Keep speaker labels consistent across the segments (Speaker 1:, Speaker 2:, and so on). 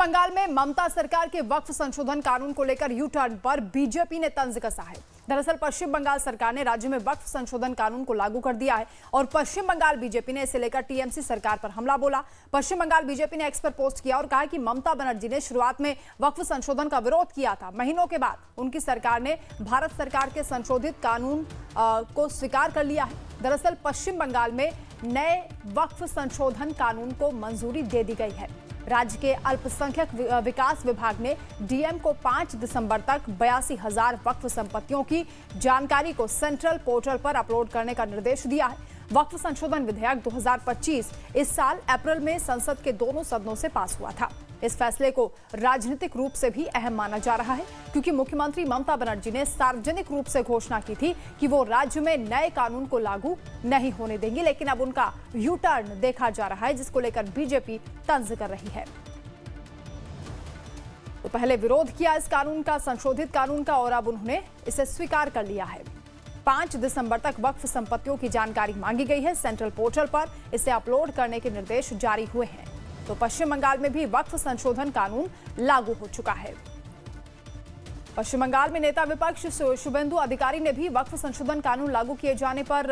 Speaker 1: बंगाल में ममता सरकार के वक्फ संशोधन कानून को लेकर यू टर्न पर बीजेपी ने तंज कसा है। दरअसल पश्चिम बंगाल सरकार ने राज्य में वक्फ संशोधन कानून को लागू कर दिया है और पश्चिम बंगाल बीजेपी ने इसे लेकर टीएमसी सरकार पर हमला बोला। पश्चिम बंगाल बीजेपी ने एक्स पर पोस्ट किया और कहा कि ममता बनर्जी ने शुरुआत में वक्फ संशोधन का विरोध किया था। महीनों के बाद उनकी सरकार ने भारत सरकार के संशोधित कानून को स्वीकार कर लिया है। दरअसल पश्चिम बंगाल में नए वक्फ संशोधन कानून को मंजूरी दे दी गई है। राज्य के अल्पसंख्यक विकास विभाग ने डीएम को 5 दिसंबर तक 82,000 वक्फ संपत्तियों की जानकारी को सेंट्रल पोर्टल पर अपलोड करने का निर्देश दिया है। वक्फ संशोधन विधेयक 2025 इस साल अप्रैल में संसद के दोनों सदनों से पास हुआ था। इस फैसले को राजनीतिक रूप से भी अहम माना जा रहा है क्योंकि मुख्यमंत्री ममता बनर्जी ने सार्वजनिक रूप से घोषणा की थी कि वो राज्य में नए कानून को लागू नहीं होने देंगी, लेकिन अब उनका यू टर्न देखा जा रहा है जिसको लेकर बीजेपी तंज कर रही है। तो पहले विरोध किया इस कानून का, संशोधित कानून का, और अब उन्होंने इसे स्वीकार कर लिया है। 5 दिसंबर तक वक्फ संपत्तियों की जानकारी मांगी गई है। सेंट्रल पोर्टल पर इसे अपलोड करने के निर्देश जारी हुए हैं। तो पश्चिम बंगाल में भी वक्फ संशोधन कानून लागू हो चुका है। पश्चिम बंगाल में नेता विपक्ष शुभेंदु अधिकारी ने भी वक्फ संशोधन कानून लागू किए जाने पर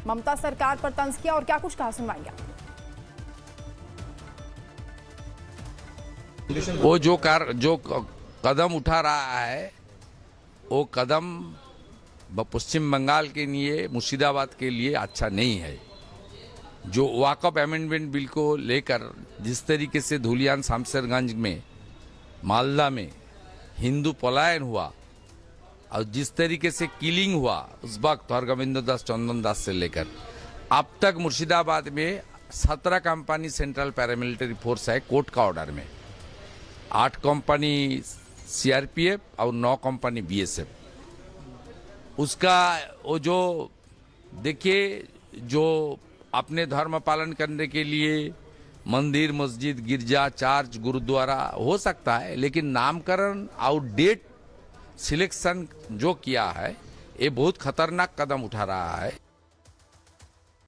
Speaker 1: ममता सरकार पर तंज किया और क्या कुछ कहा, सुनवाएंगे।
Speaker 2: वो जो कदम उठा रहा है वो कदम पश्चिम बंगाल के लिए, मुर्शिदाबाद के लिए अच्छा नहीं है। जो वाकफ अमेंडमेंट बिल को लेकर जिस तरीके से धुलियान शामसरगंज में, मालदा में हिंदू पलायन हुआ और जिस तरीके से किलिंग हुआ उस वक्त हरगोविंद दास, चंदन दास से लेकर अब तक मुर्शिदाबाद में 17 कंपनी सेंट्रल पैरामिलिट्री फोर्स है कोर्ट का ऑर्डर में, 8 कंपनी सीआरपीएफ और 9 कंपनी बीएसएफ। उसका वो जो देखिए, जो अपने धर्म पालन करने के लिए मंदिर, मस्जिद, गिरजा, चर्च, गुरुद्वारा हो सकता है, लेकिन नामकरण और डेट सिलेक्शन जो किया है ये बहुत खतरनाक कदम उठा रहा है।